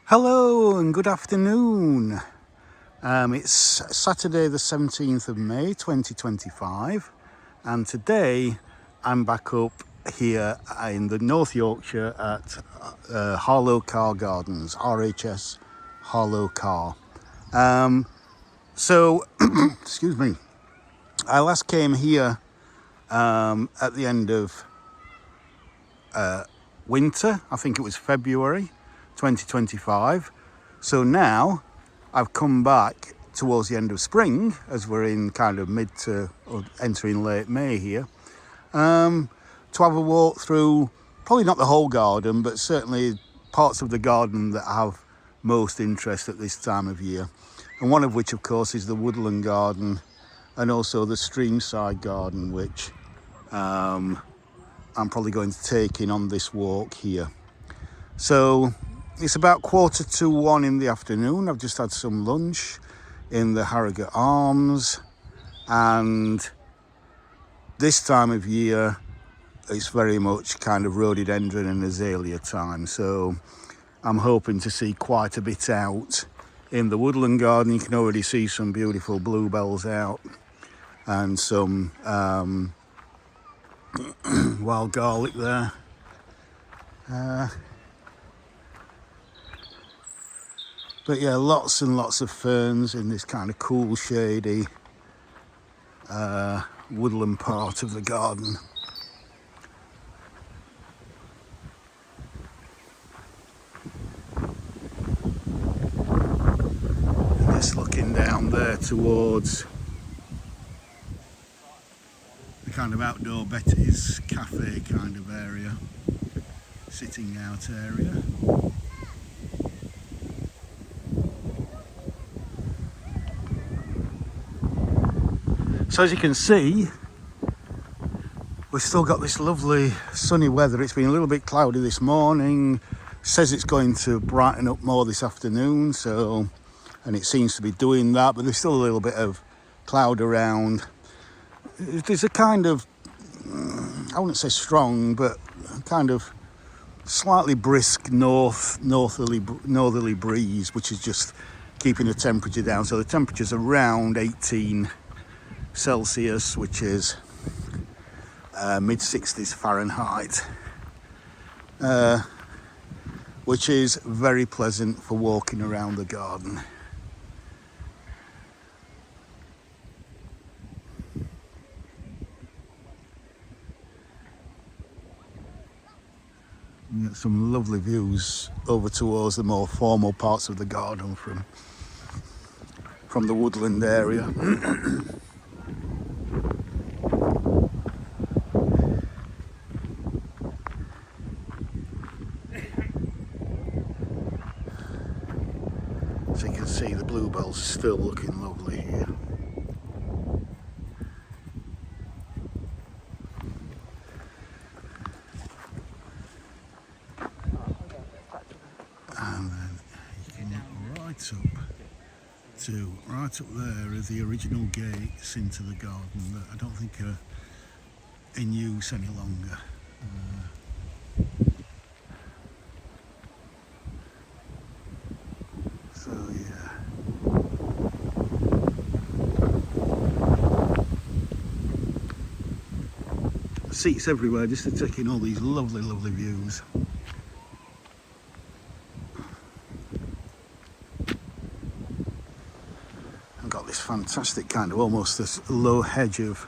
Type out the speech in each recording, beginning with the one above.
Hello and good afternoon. It's Saturday the 17th of May 2025 and today I'm back up here in the North Yorkshire at Harlow Carr Gardens, RHS Harlow Carr. Excuse me, I last came here at the end of winter, I think it was February 2025. So now I've come back towards the end of spring, as we're in kind of mid to or entering late May here, to have a walk through, probably not the whole garden, but certainly parts of the garden that have most interest at this time of year. And one of which, of course, is the woodland garden and also the streamside garden, which I'm probably going to take in on this walk here. So it's about 1:45 in the afternoon. I've just had some lunch in the Harrogate Arms, and this time of year it's very much kind of rhododendron and azalea time, so I'm hoping to see quite a bit out in the woodland garden. You can already see some beautiful bluebells out and some wild garlic there. But yeah, lots and lots of ferns in this kind of cool, shady woodland part of the garden. And just looking down there towards the kind of outdoor Betty's cafe kind of area, sitting out area. So as you can see, we've still got this lovely sunny weather. It's been a little bit cloudy this morning. Says it's going to brighten up more this afternoon, and it seems to be doing that, but there's still a little bit of cloud around. There's a kind of, I wouldn't say strong, but kind of slightly brisk northerly breeze, which is just keeping the temperature down. So the temperature's around 18 Celsius, which is mid 60s Fahrenheit, which is very pleasant for walking around the garden. You get some lovely views over towards the more formal parts of the garden from the woodland area. So you can see the bluebells are still looking lovely here. And then you can get right up there are the original gates into the garden that I don't think are in use any longer. So yeah. Seats everywhere just to take in all these lovely, lovely views. I've got this fantastic kind of almost this low hedge of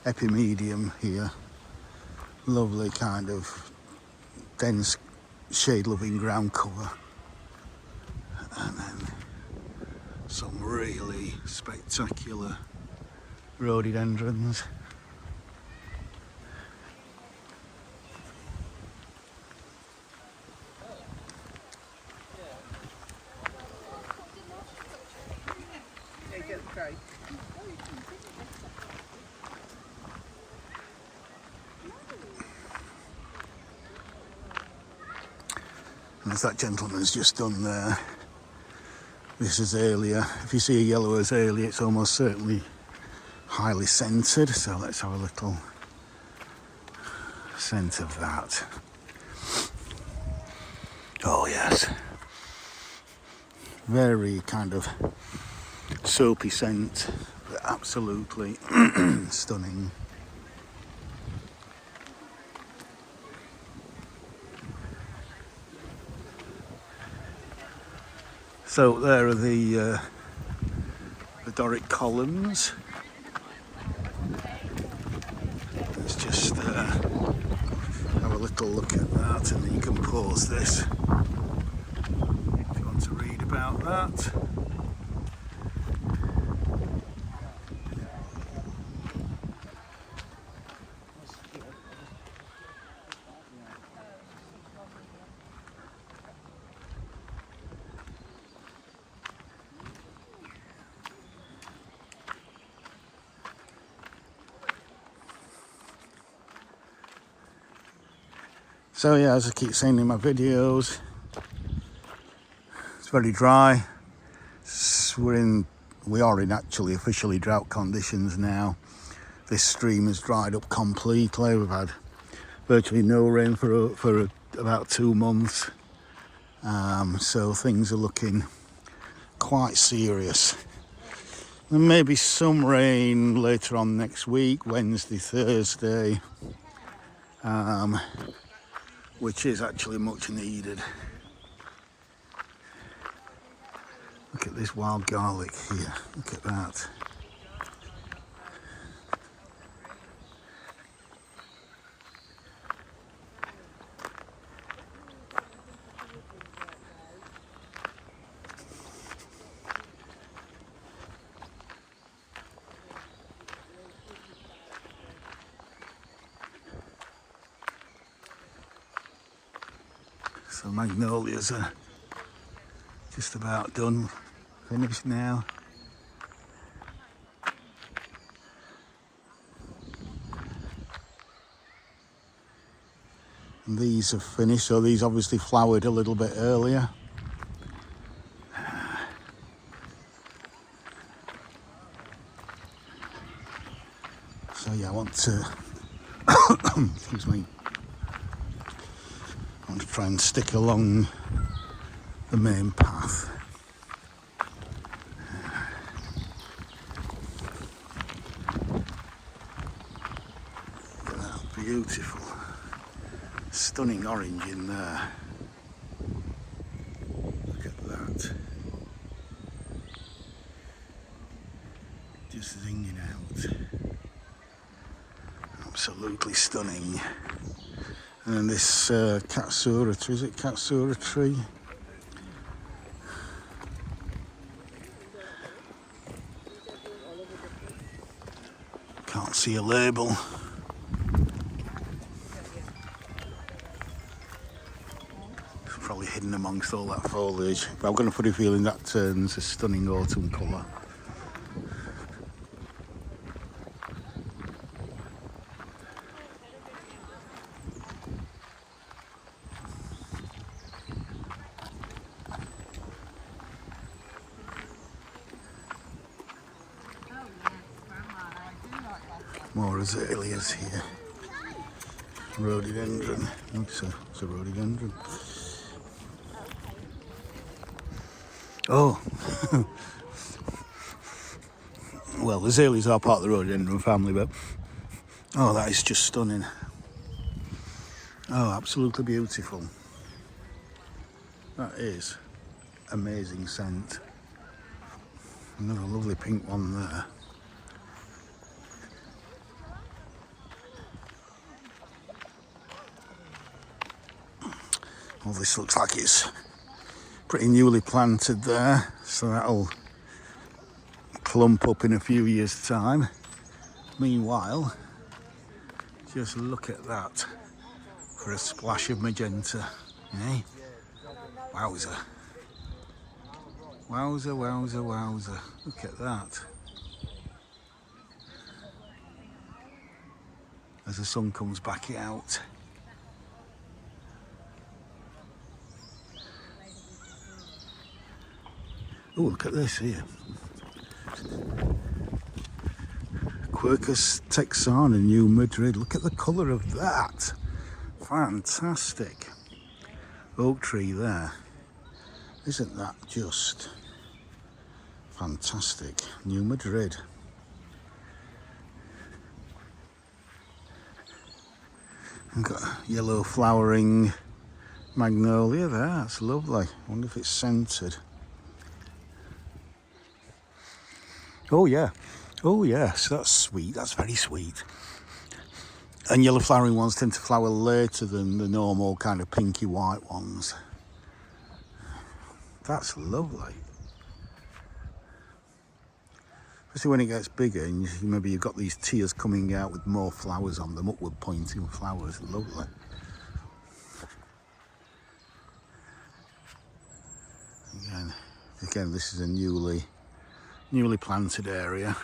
epimedium here. Lovely kind of dense shade-loving ground cover. And then some really spectacular rhododendrons. And as that gentleman's just done there, this azalea, if you see a yellow azalea, it's almost certainly highly scented, so let's have a little scent of that. Oh yes, very kind of soapy scent, but absolutely stunning. So there are the Doric columns. Let's just have a little look at that, and then you can pause this if you want to read about that. So yeah, as I keep saying in my videos, it's very dry. We are in actually officially drought conditions now. This stream has dried up completely. We've had virtually no rain for about 2 months. So things are looking quite serious. There may be some rain later on next week, Wednesday, Thursday, which is actually much needed. Look at this wild garlic here, look at that. So magnolias are just about done, finished now. And these have finished, so these obviously flowered a little bit earlier. So yeah, I want to, excuse me, I want to try and stick along the main path. Look at that, beautiful, stunning orange in there. Look at that. Just zinging out. Absolutely stunning. And then this Katsura tree, is it Katsura tree? Can't see a label. It's probably hidden amongst all that foliage. But I've got a funny feeling that turns a stunning autumn colour. More azaleas here. Rhododendron. It's a rhododendron. Oh. Well, the azaleas are part of the rhododendron family, but oh, that is just stunning. Oh, absolutely beautiful. That is amazing scent. Another lovely pink one there. Well, this looks like it's pretty newly planted there, so that'll clump up in a few years' time. Meanwhile, just look at that for a splash of magenta, eh? Wowza. Wowza, wowza, wowza. Look at that. As the sun comes back out. Oh, look at this here. Quercus texana, New Madrid. Look at the colour of that. Fantastic. oak tree there. Isn't that just fantastic? New Madrid. We've got a yellow flowering magnolia there. That's lovely. I wonder if it's scented. Oh yeah. Oh yes, that's sweet. That's very sweet. And yellow flowering ones tend to flower later than the normal kind of pinky white ones. That's lovely. Especially when it gets bigger and maybe you've got these tiers coming out with more flowers on them, upward pointing flowers. Lovely. Again, this is a newly planted area.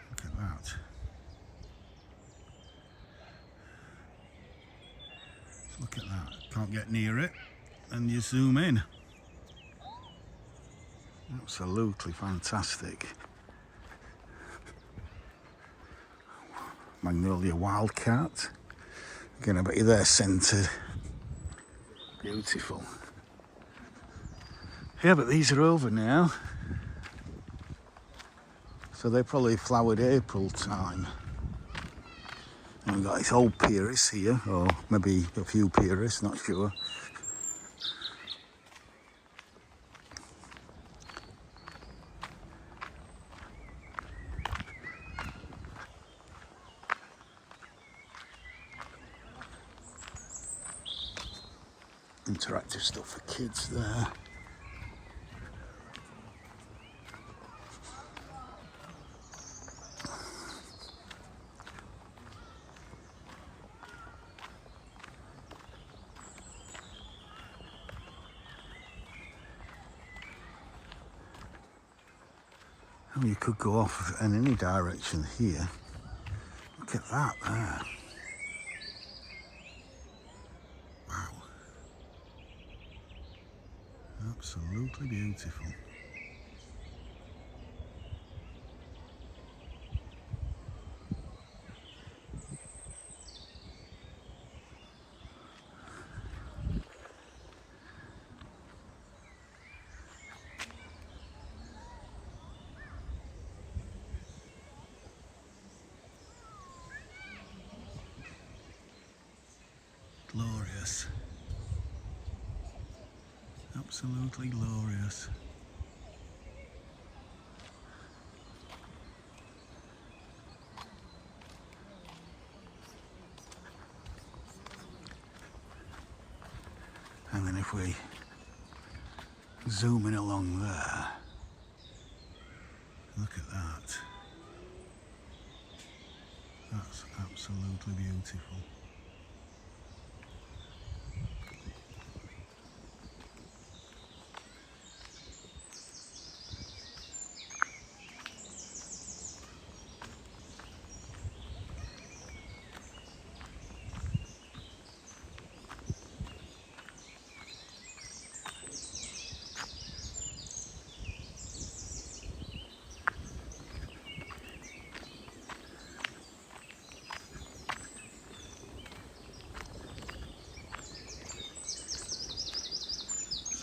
Look at that. Look at that. Can't get near it, and you zoom in. Absolutely fantastic. Magnolia Wildcat. Again, I bet you they're scented. Beautiful. Yeah, but these are over now. So they probably flowered April time. And we've got this old Pyrrhus here, or maybe a few Pyrrhus, not sure. Interactive stuff for kids there. Oh, you could go off in any direction here. Look at that there. Wow. Absolutely beautiful. Glorious. Absolutely glorious. And then if we zoom in along there, look at that. That's absolutely beautiful.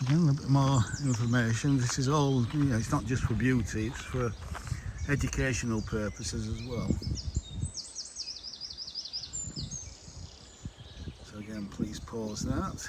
Again, a bit more information. This is all, it's not just for beauty, it's for educational purposes as well. So again, please pause that.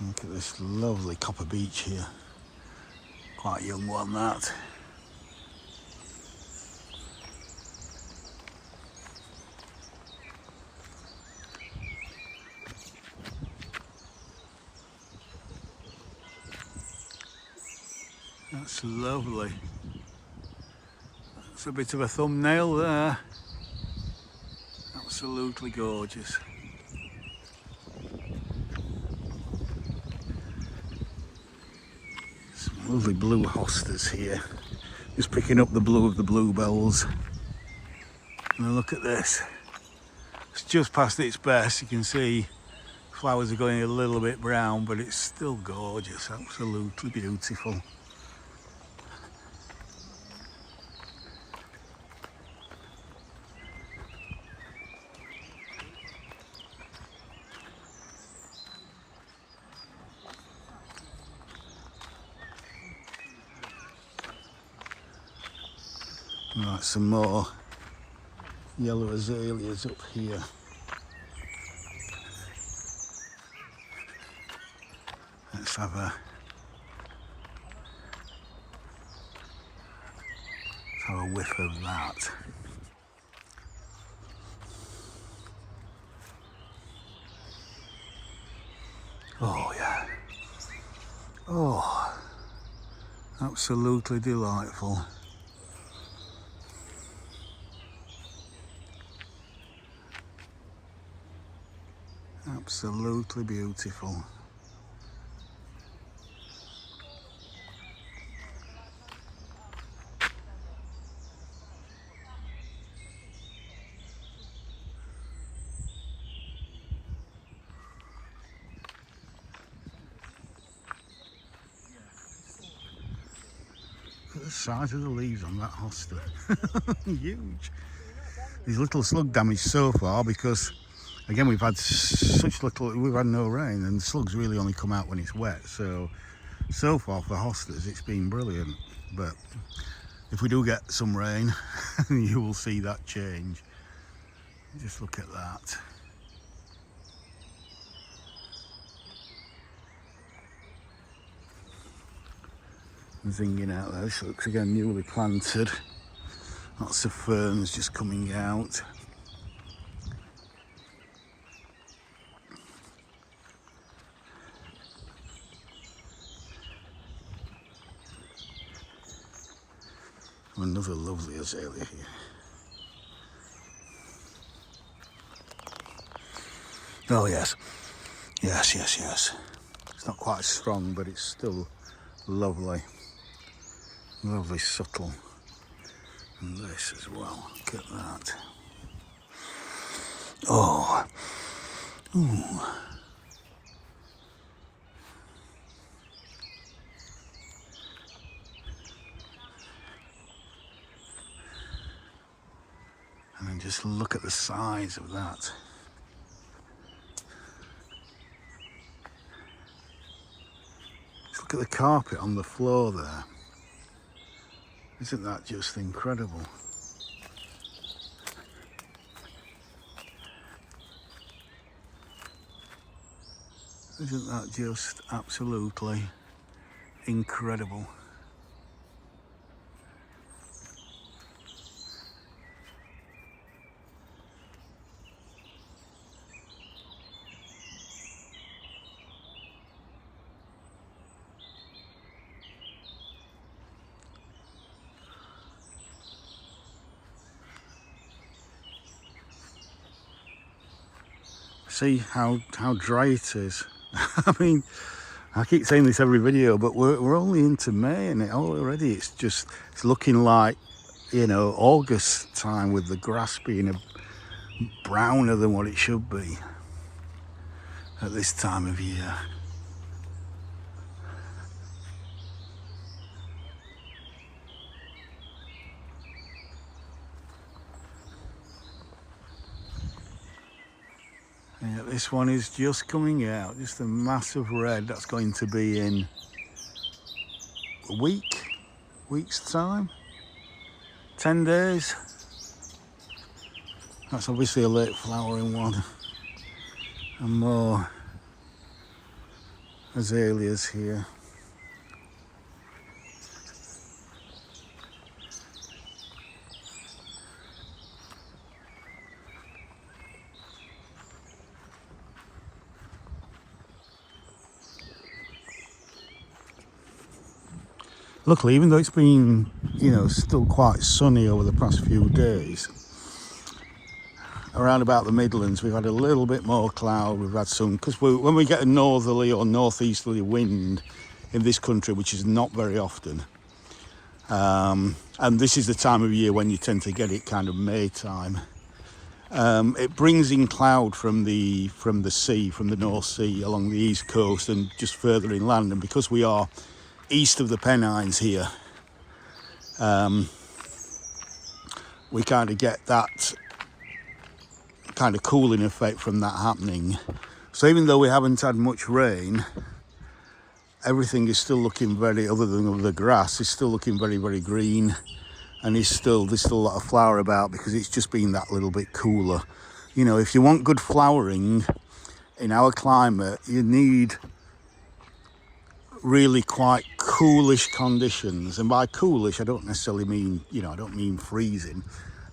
Look at this lovely copper beech here. Quite a young one, that. That's lovely. That's a bit of a thumbnail there. Absolutely gorgeous. Lovely blue hostas here. Just picking up the blue of the bluebells. And then look at this. It's just past its best. You can see flowers are going a little bit brown, but it's still gorgeous, absolutely beautiful. Right, some more yellow azaleas up here. Let's have a whiff of that. Oh yeah. Oh, absolutely delightful. Absolutely beautiful. Look at the size of the leaves on that hosta. Huge. There's little slug damage so far because, again, we've had no rain, and the slugs really only come out when it's wet. So far for hostas, it's been brilliant. But if we do get some rain, you will see that change. Just look at that. Zinging out there. This looks again newly planted. Lots of ferns just coming out. Another lovely azalea here. Oh yes, yes. It's not quite strong, but it's still lovely. Lovely, subtle. And this as well. Look at that. Oh. Ooh. And then just look at the size of that. Just look at the carpet on the floor there. Isn't that just incredible? Isn't that just absolutely incredible? See how dry it is. I mean, I keep saying this every video, but we're only into May, and already it's looking like, you know, August time, with the grass being a browner than what it should be at this time of year. Yeah, this one is just coming out, just a massive red. That's going to be in a week's time, 10 days. That's obviously a late flowering one. And more azaleas here. Luckily, even though it's been, you know, still quite sunny over the past few days, around about the Midlands we've had a little bit more cloud. We've had some, because when we get a northerly or northeasterly wind, in this country, which is not very often. And this is the time of year when you tend to get it kind of May time. It brings in cloud from the sea, from the North Sea along the east coast and just further inland. And because we are east of the Pennines here, we kind of get that kind of cooling effect from that happening. So even though we haven't had much rain, everything is still looking very, other than the grass, is still looking very, very green. And there's still a lot of flower about because it's just been that little bit cooler. You know, if you want good flowering in our climate, you need really quite coolish conditions. And by coolish, I don't necessarily mean, I don't mean freezing.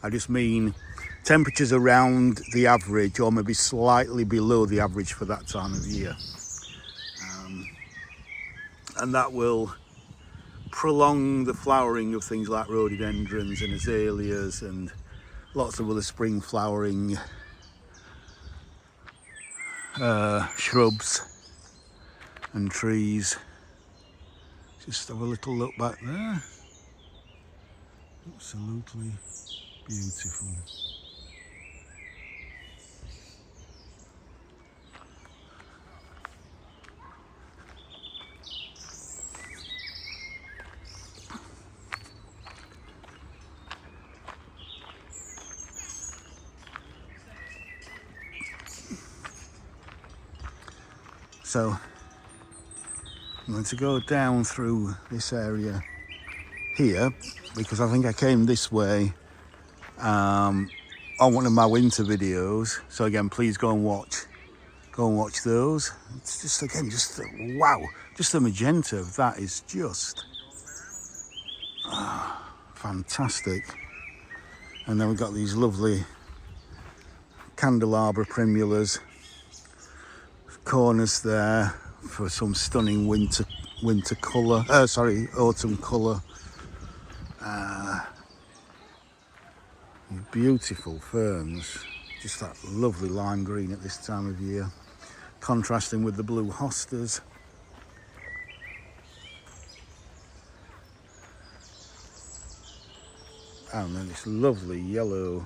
I just mean temperatures around the average or maybe slightly below the average for that time of year. And that will prolong the flowering of things like rhododendrons and azaleas and lots of other spring flowering shrubs and trees. Just have a little look back there. Absolutely beautiful. So I'm going to go down through this area here because I think I came this way on one of my winter videos. So again, please go and watch those. It's just, again, just wow, just the magenta of that is just fantastic. And then we've got these lovely candelabra primulas, corners there for some stunning autumn colour. Beautiful ferns, just that lovely lime green at this time of year, contrasting with the blue hostas. And then this lovely yellow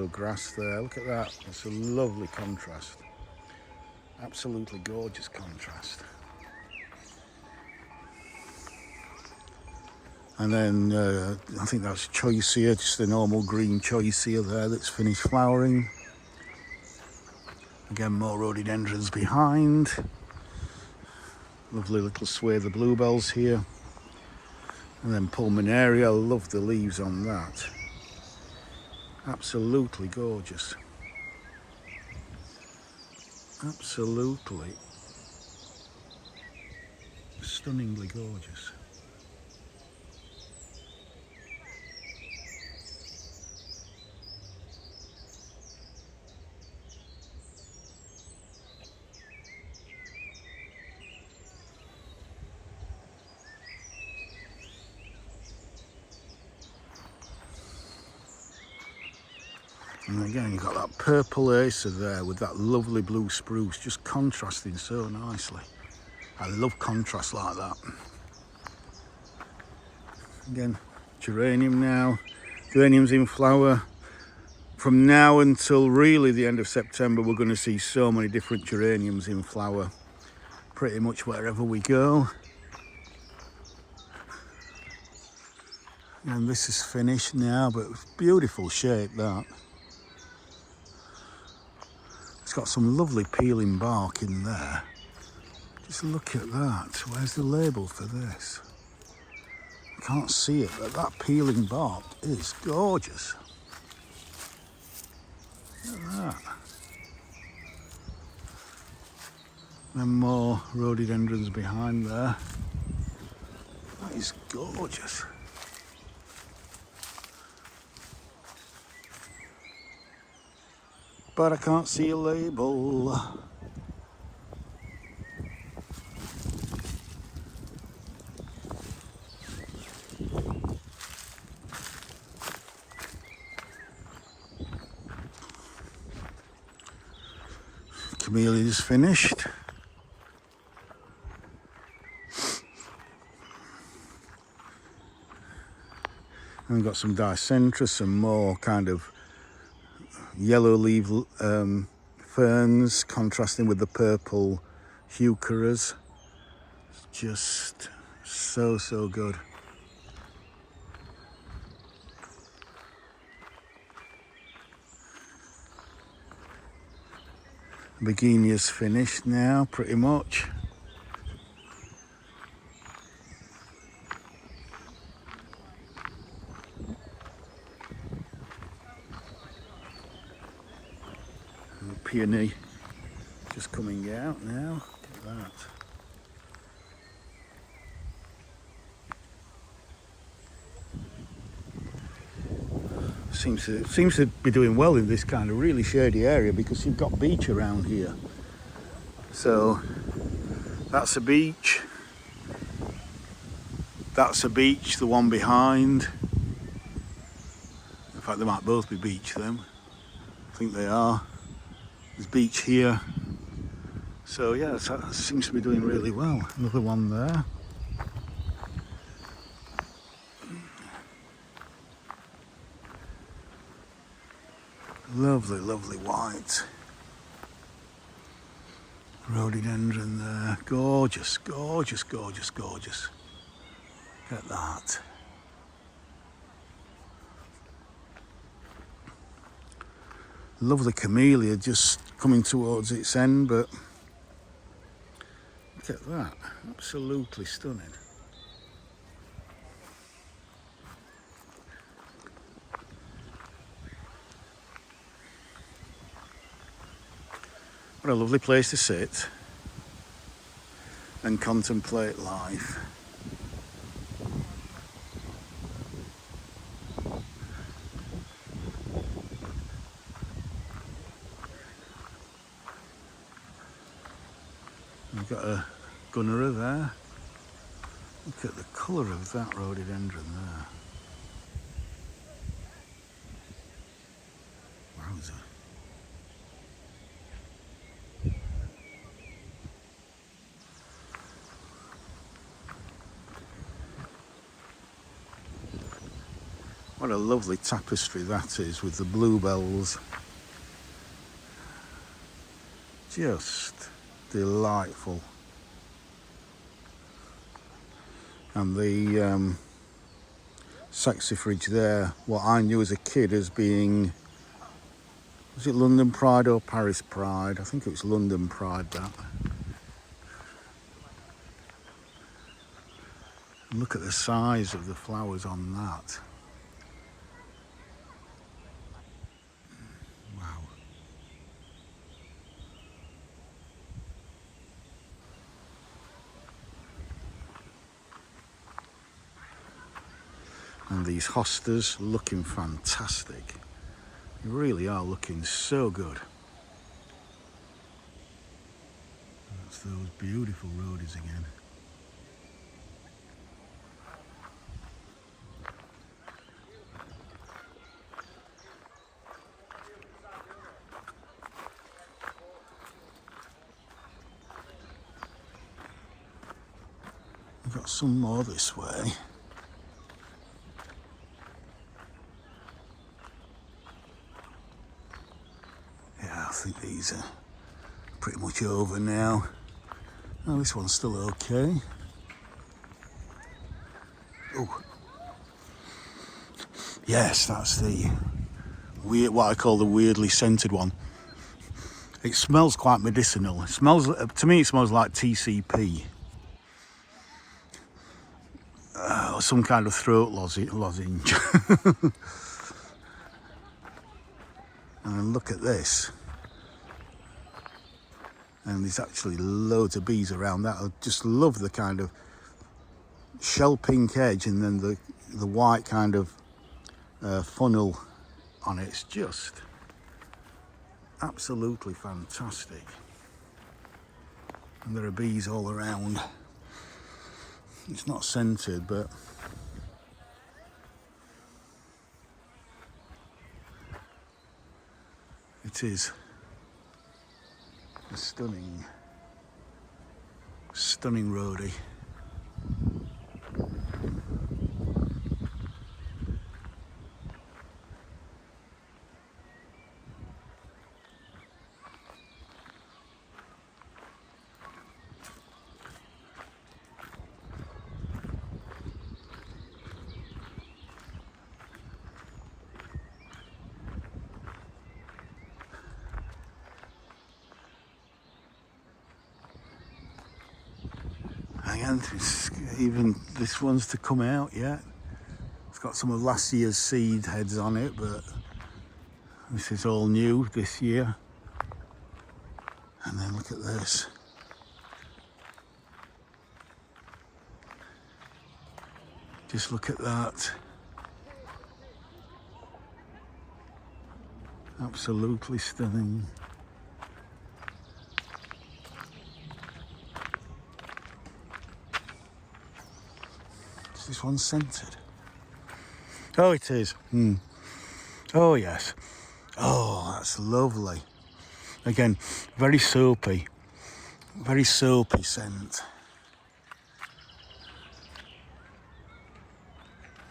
grass there. Look at that, it's a lovely contrast. Absolutely gorgeous contrast. And then I think that's choicea, just the normal green choicea there that's finished flowering. Again, more rhododendrons behind. Lovely little swathe of bluebells here. And then pulmonaria, I love the leaves on that. Absolutely gorgeous. Absolutely stunningly gorgeous. And again, you've got that purple acer there with that lovely blue spruce, just contrasting so nicely. I love contrast like that. Again, geranium now. Geranium's in flower. From now until really the end of September, we're going to see so many different geraniums in flower, pretty much wherever we go. And this is finished now, but it's beautiful shape, that. It's got some lovely peeling bark in there. Just look at that. Where's the label for this? I can't see it, but that peeling bark is gorgeous. Look at that. And more rhododendrons behind there. That is gorgeous. But I can't see a label. Camellia's finished. And we've got some dicentra, some more kind of yellow leaf ferns contrasting with the purple heucheras. Just so good. Begonia's finished now, pretty much. And the peony just coming out now. Look at that. Seems to be doing well in this kind of really shady area because you've got beach around here. So that's a beach. That's a beach, the one behind. In fact, they might both be beach then. I think they are. There's beach here. So yeah, that seems to be doing really well. Another one there. Lovely, lovely white. Rhododendron there. Gorgeous, gorgeous, gorgeous, gorgeous. Look at that. Lovely camellia just coming towards its end, but look at that. Absolutely stunning. What a lovely place to sit and contemplate life. We've got a gunnera there. Look at the colour of that rhododendron there. Wowza. What a lovely tapestry that is with the bluebells. Just delightful. And the saxifrage there, what I knew as a kid as being, was it London Pride or Paris Pride? I think it was London Pride, that. And look at the size of the flowers on that. Wow. And these hostas looking fantastic. They really are looking so good. That's those beautiful rhodies again. We've got some more this way. Yeah, I think these are pretty much over now. Oh, this one's still okay. Oh, yes, that's the weird, what I call the weirdly scented one. It smells quite medicinal. It smells, to me, it smells like TCP. Or some kind of throat lozenge. And look at this. And there's actually loads of bees around that. I just love the kind of shell pink edge and then the white kind of funnel on it. It's just absolutely fantastic. And there are bees all around. It's not scented, but it is a stunning rhodie. Again, even this one's to come out yet. It's got some of last year's seed heads on it, but this is all new this year. And then look at this. Just look at that. Absolutely stunning. Is this one scented? Oh, it is. Oh, yes. Oh, that's lovely. Again, very soapy scent.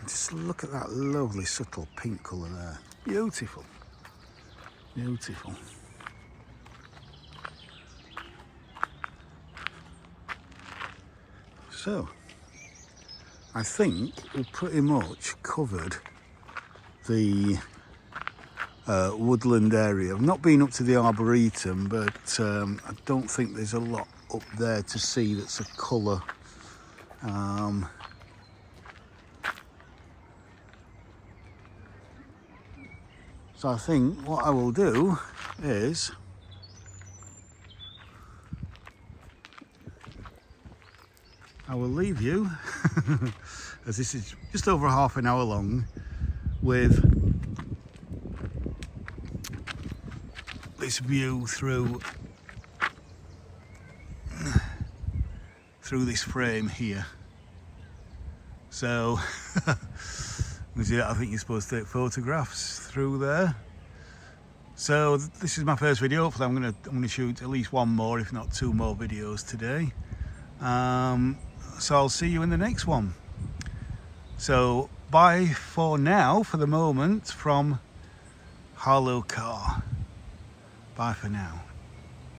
Just look at that lovely subtle pink colour there. Beautiful. Beautiful. So, I think we've pretty much covered the woodland area. I've not been up to the Arboretum, but I don't think there's a lot up there to see that's a colour. So I think what I will do is I will leave you, as this is just over half an hour long, with this view through this frame here. So I think you're supposed to take photographs through there. So this is my first video. Hopefully I'm gonna shoot at least one more, if not two more videos today. So I'll see you in the next one. So bye for now, for the moment, from Harlow Carr. Bye for now.